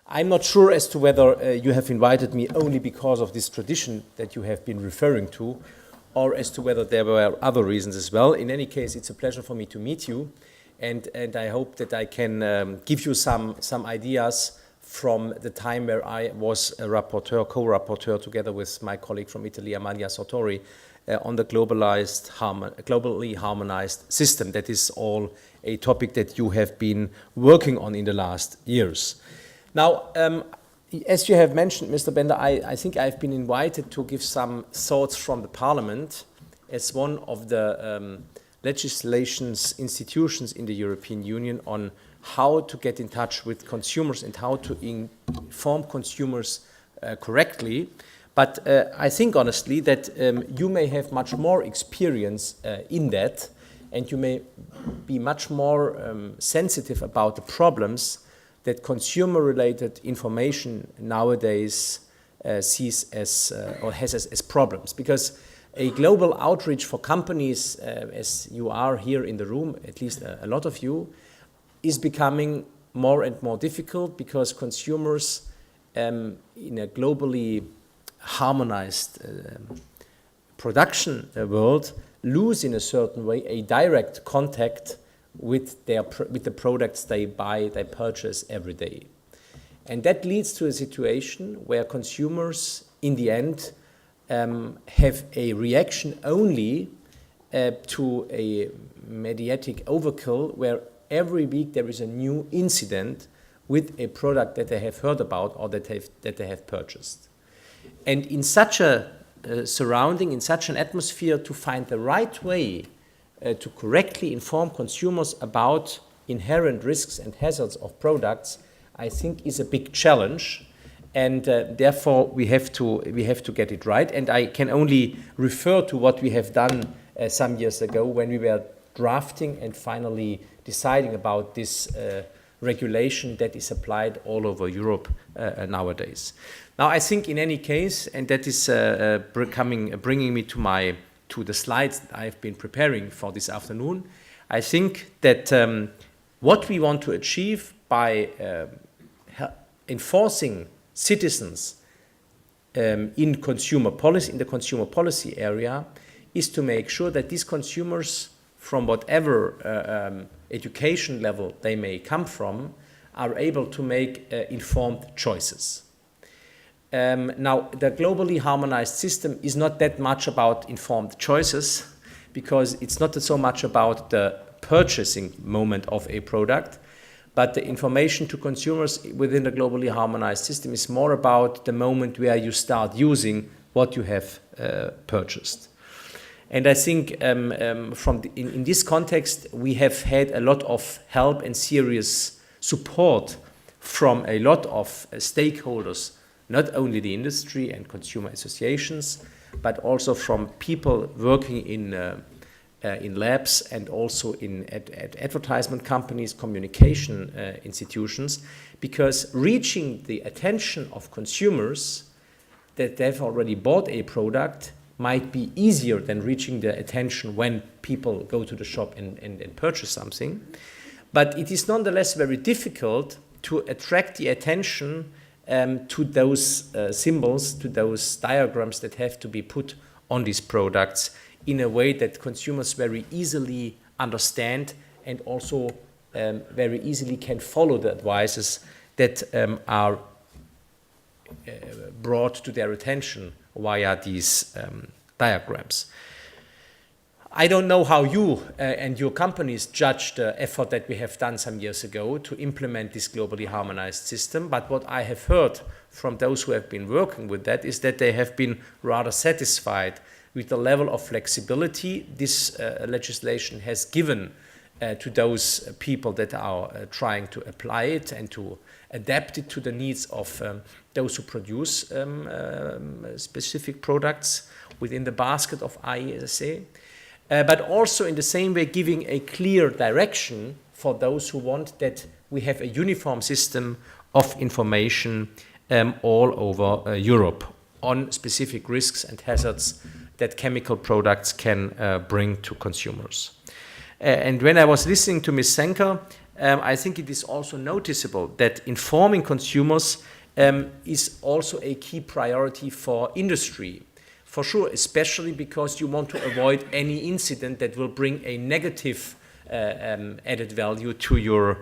I'm not sure as to whether you have invited me only because of this tradition that you have been referring to, or as to whether there were other reasons as well. In any case, it's a pleasure for me to meet you, and I hope that I can give you some ideas from the time where I was a rapporteur, co-rapporteur, together with my colleague from Italy, Amalia Sartori, on the globally harmonized system. That is all a topic that you have been working on in the last years. Now, as you have mentioned, Mr. Bender, I think I've been invited to give some thoughts from the Parliament as one of the legislations institutions in the European Union on how to get in touch with consumers and how to inform consumers correctly. But I think, honestly, that you may have much more experience in that, and you may be much more sensitive about the problems that consumer-related information nowadays sees as or has as problems. Because a global outreach for companies, as you are here in the room, at least a lot of you, is becoming more and more difficult because consumers in a globally harmonized production world lose in a certain way a direct contact with the products they buy, they purchase every day. And that leads to a situation where consumers in the end have a reaction only to a mediatic overkill where every week there is a new incident with a product that they have heard about or that they have purchased. And in such a surrounding, in such an atmosphere, to find the right way to correctly inform consumers about inherent risks and hazards of products, I think is a big challenge. And therefore we have to get it right. And I can only refer to what we have done some years ago when we were drafting and finally deciding about this regulation that is applied all over Europe nowadays. Now, I think in any case, and that is bringing me to the slides that I've been preparing for this afternoon, I think that what we want to achieve by enforcing citizens in the consumer policy area is to make sure that these consumers, from whatever education level they may come from, are able to make informed choices. Now, the globally harmonized system is not that much about informed choices because it's not so much about the purchasing moment of a product, but the information to consumers within the globally harmonized system is more about the moment where you start using what you have purchased. And I think in this context, we have had a lot of help and serious support from a lot of stakeholders, not only the industry and consumer associations, but also from people working in labs and also at advertisement companies, communication institutions, because reaching the attention of consumers that they've already bought a product might be easier than reaching the attention when people go to the shop and purchase something. But it is nonetheless very difficult to attract the attention to those symbols, to those diagrams that have to be put on these products in a way that consumers very easily understand and also very easily can follow the advices that are brought to their attention via these diagrams. I don't know how you and your companies judge the effort that we have done some years ago to implement this globally harmonized system, but what I have heard from those who have been working with that is that they have been rather satisfied with the level of flexibility this legislation has given to those people that are trying to apply it and to adapt it to the needs of those who produce specific products within the basket of A.I.S.E. But also in the same way giving a clear direction for those who want that we have a uniform system of information all over Europe on specific risks and hazards that chemical products can bring to consumers. And when I was listening to Ms. Senker, I think it is also noticeable that informing consumers is also a key priority for industry. For sure, especially because you want to avoid any incident that will bring a negative added value to your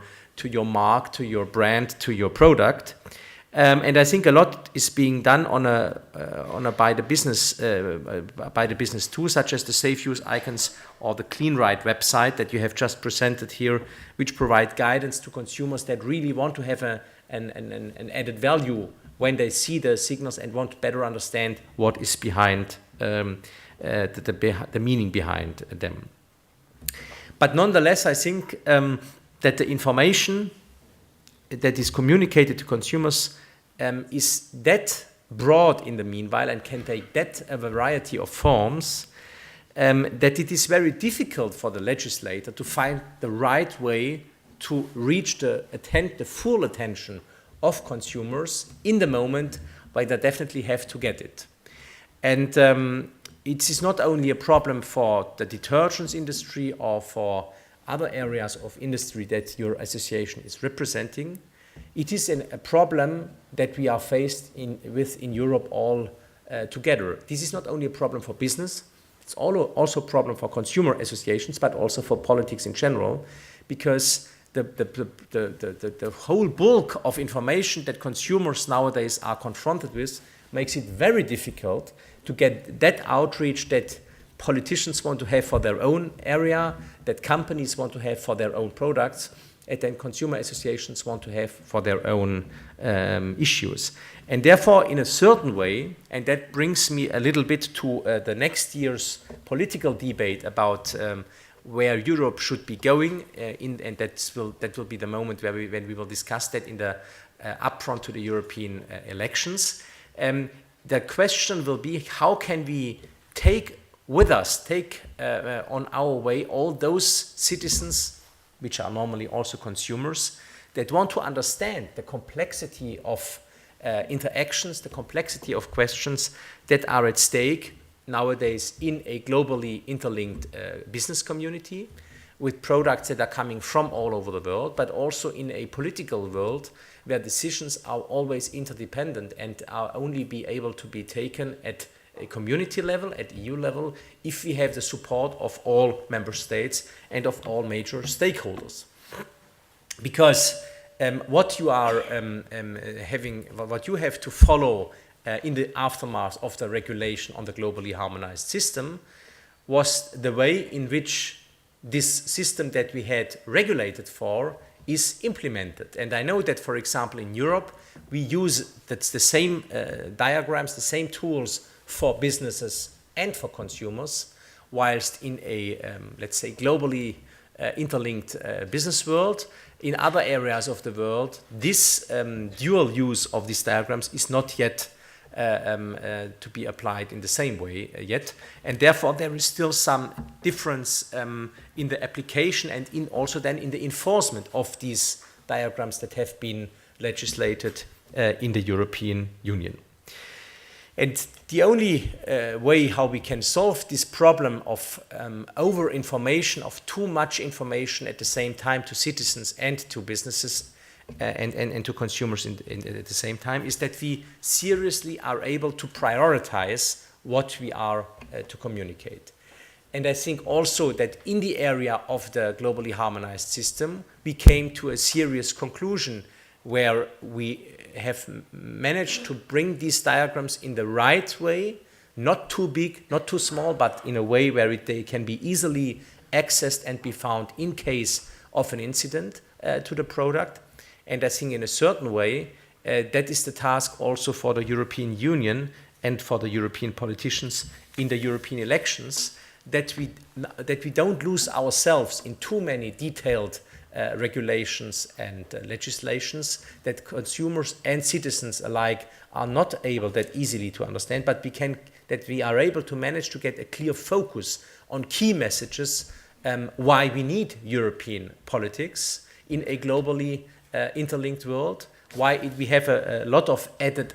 mark, to your brand, to your product. And I think a lot is being done by the business too, such as the safe use icons or the Clean Right website that you have just presented here, which provide guidance to consumers that really want to have an added value when they see the signals and want to better understand what is behind the meaning behind them. But nonetheless, I think that the information that is communicated to consumers is that broad in the meanwhile and can take that a variety of forms that it is very difficult for the legislator to find the right way to reach the full attention of consumers in the moment where they definitely have to get it. And it is not only a problem for the detergents industry or for other areas of industry that your association is representing. It is a problem that we are faced with in Europe all together. This is not only a problem for business, it's also a problem for consumer associations, but also for politics in general, because the whole bulk of information that consumers nowadays are confronted with makes it very difficult to get that outreach that politicians want to have for their own area, that companies want to have for their own products, and then consumer associations want to have for their own issues. And therefore, in a certain way, and that brings me a little bit to the next year's political debate about where Europe should be going, and that will be the moment when we will discuss that in the upfront to the European elections. The question will be, how can we take on our way all those citizens, which are normally also consumers, that want to understand the complexity of interactions, the complexity of questions that are at stake nowadays in a globally interlinked business community with products that are coming from all over the world, but also in a political world where decisions are always interdependent and are only be able to be taken at a community level, at EU level, if we have the support of all member states and of all major stakeholders. Because what you are what you have to follow in the aftermath of the regulation on the globally harmonized system was the way in which this system that we had regulated for is implemented. And I know that, for example, in Europe, we use the same diagrams, the same tools for businesses and for consumers, whilst in a, let's say, globally interlinked business world, in other areas of the world, this dual use of these diagrams is not yet to be applied in the same way yet. And therefore, there is still some difference in the application and also then in the enforcement of these diagrams that have been legislated in the European Union. And the only way how we can solve this problem of over-information, of too much information at the same time to citizens and to businesses and to consumers at the same time, is that we seriously are able to prioritize what we are to communicate. And I think also that in the area of the globally harmonized system, we came to a serious conclusion where we have managed to bring these diagrams in the right way, not too big, not too small, but in a way where they can be easily accessed and be found in case of an incident to the product. And I think in a certain way, that is the task also for the European Union and for the European politicians in the European elections, that we don't lose ourselves in too many detailed regulations and legislations that consumers and citizens alike are not able that easily to understand, but that we are able to manage to get a clear focus on key messages, why we need European politics in a globally interlinked world, why we have a lot of added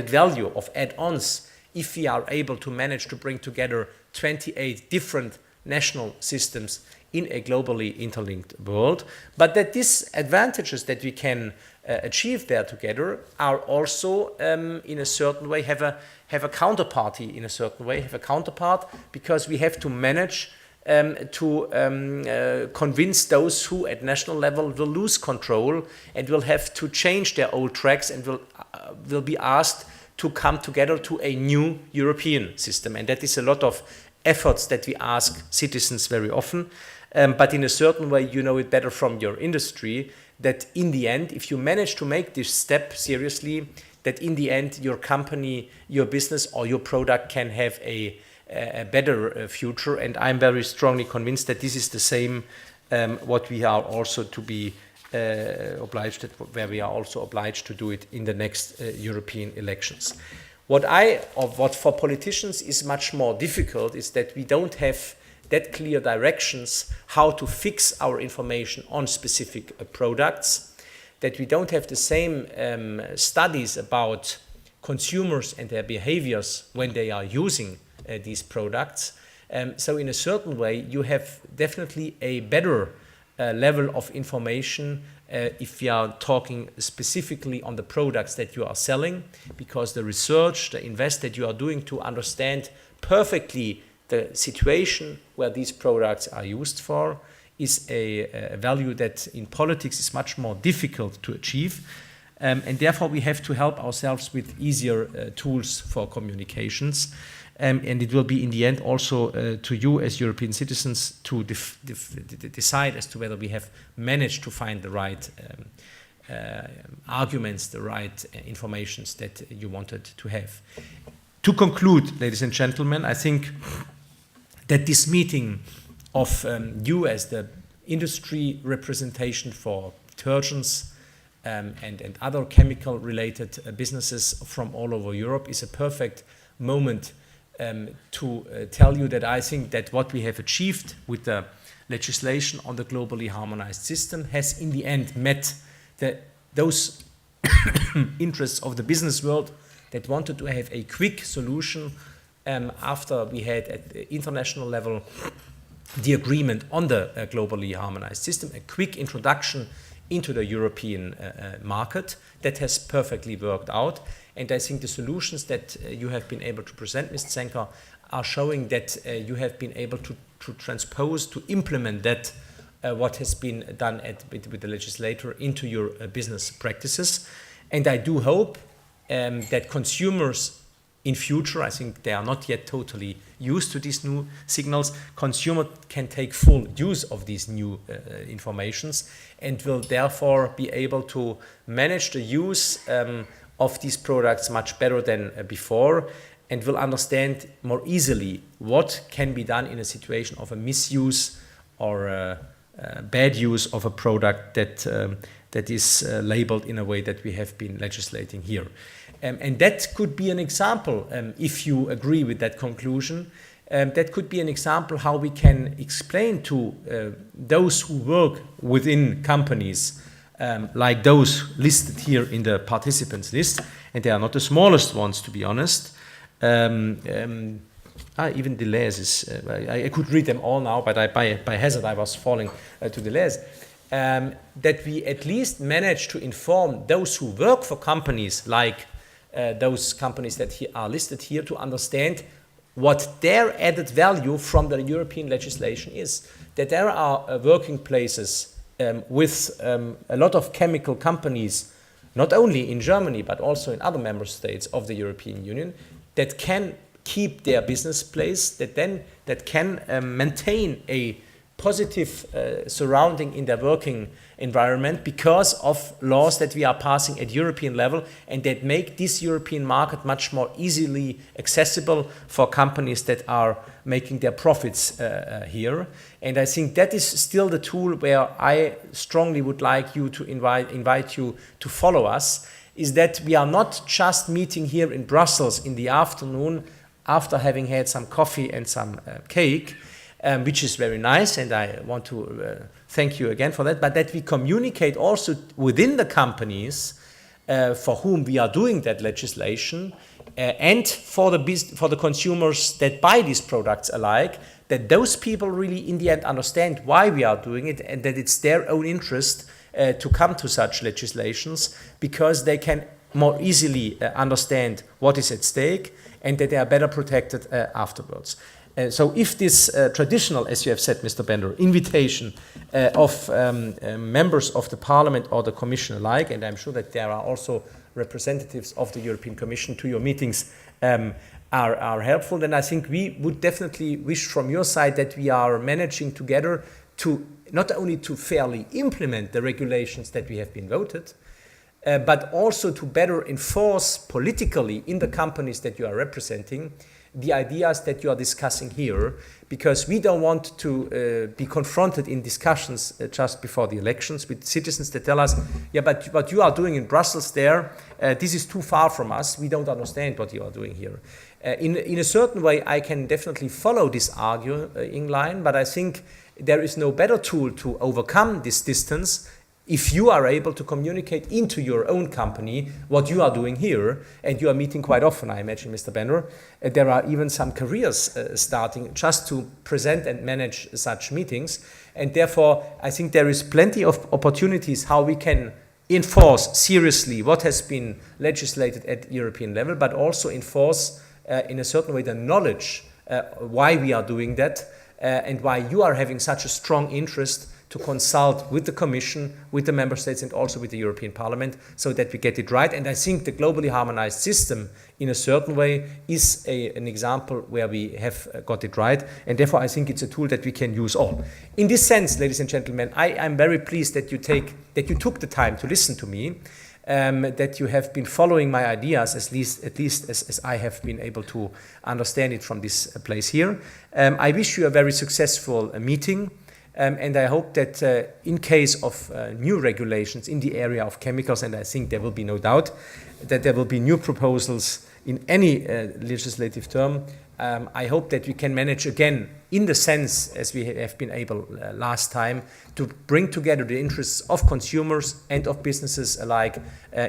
value, of add-ons, if we are able to manage to bring together 28 different national systems in a globally interlinked world, but that these advantages that we can achieve there together are also in a certain way have a counterparty in a certain way, have a counterpart, because we have to manage to convince those who at national level will lose control and will have to change their old tracks and will be asked to come together to a new European system. And that is a lot of efforts that we ask citizens very often. But in a certain way, you know it better from your industry, that in the end, if you manage to make this step seriously, that in the end, your company, your business, or your product can have a better future. And I'm very strongly convinced that this is the same what we are also to be obliged, where we are also obliged to do it in the next European elections. What for politicians is much more difficult is that we don't have that clear directions how to fix our information on specific products, that we don't have the same studies about consumers and their behaviors when they are using these products. So in a certain way, you have definitely a better level of information if you are talking specifically on the products that you are selling, because the research, the invest that you are doing to understand perfectly the situation where these products are used for is a value that in politics is much more difficult to achieve. And therefore we have to help ourselves with easier tools for communications. And it will be in the end also to you as European citizens to decide as to whether we have managed to find the right arguments, the right informations that you wanted to have. To conclude, ladies and gentlemen, I think that this meeting of you as the industry representation for detergents and other chemical related businesses from all over Europe is a perfect moment to tell you that I think that what we have achieved with the legislation on the globally harmonized system has in the end met those interests of the business world that wanted to have a quick solution after we had at the international level the agreement on the globally harmonized system, a quick introduction into the European market that has perfectly worked out. And I think the solutions that you have been able to present, Ms. Zenker, are showing that you have been able to transpose, to implement that what has been done with the legislator into your business practices. And I do hope that consumers in future, I think they are not yet totally used to these new signals, consumer can take full use of these new informations and will therefore be able to manage the use of these products much better than before, and will understand more easily what can be done in a situation of a misuse or bad use of a product that is labeled in a way that we have been legislating here. And that could be an example, if you agree with that conclusion, that could be an example how we can explain to those who work within companies like those listed here in the participants list, and they are not the smallest ones, to be honest. Even Deleuze is, I could read them all now, but by hazard I was falling to Deleuze. That we at least manage to inform those who work for companies like those companies that are listed here, to understand what their added value from the European legislation is. That there are working places with a lot of chemical companies, not only in Germany but also in other member states of the European Union, that can keep their business place, that can maintain a positive surrounding in their working environment because of laws that we are passing at European level, and that make this European market much more easily accessible for companies that are making their profits here. And I think that is still the tool where I strongly would like you to invite you to follow us, is that we are not just meeting here in Brussels in the afternoon after having had some coffee and some cake, which is very nice, and I want to thank you again for that, but that we communicate also within the companies for whom we are doing that legislation, and for the consumers that buy these products alike, that those people really in the end understand why we are doing it and that it's their own interest to come to such legislations, because they can more easily understand what is at stake and that they are better protected afterwards. So if this traditional, as you have said, Mr. Bender, invitation of members of the Parliament or the Commission alike, and I'm sure that there are also representatives of the European Commission to your meetings, are helpful, then I think we would definitely wish from your side that we are managing together to not only to fairly implement the regulations that we have been voted, but also to better enforce politically in the companies that you are representing the ideas that you are discussing here, because we don't want to be confronted in discussions just before the elections with citizens that tell us, yeah, but what you are doing in Brussels there, this is too far from us, we don't understand what you are doing here. In a certain way, I can definitely follow this arguing line, but I think there is no better tool to overcome this distance if you are able to communicate into your own company what you are doing here, and you are meeting quite often, I imagine, Mr. Benner. There are even some careers starting just to present and manage such meetings, and therefore I think there is plenty of opportunities how we can enforce seriously what has been legislated at European level, but also enforce in a certain way the knowledge why we are doing that and why you are having such a strong interest to consult with the Commission, with the Member States, and also with the European Parliament, so that we get it right. And I think the globally harmonized system, in a certain way, is an example where we have got it right. And therefore, I think it's a tool that we can use all. In this sense, ladies and gentlemen, I'm very pleased that you took the time to listen to me, that you have been following my ideas, at least as I have been able to understand it from this place here. I wish you a very successful meeting. And I hope that in case of new regulations in the area of chemicals, and I think there will be no doubt that there will be new proposals in any legislative term, I hope that we can manage again, in the sense as we have been able last time, to bring together the interests of consumers and of businesses alike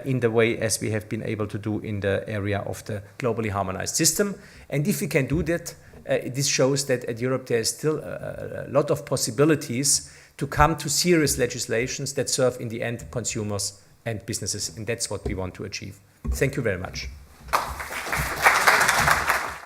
in the way as we have been able to do in the area of the globally harmonized system. And if we can do that, this shows that at Europe there is still a lot of possibilities to come to serious legislations that serve in the end consumers and businesses, and that's what we want to achieve. Thank you very much.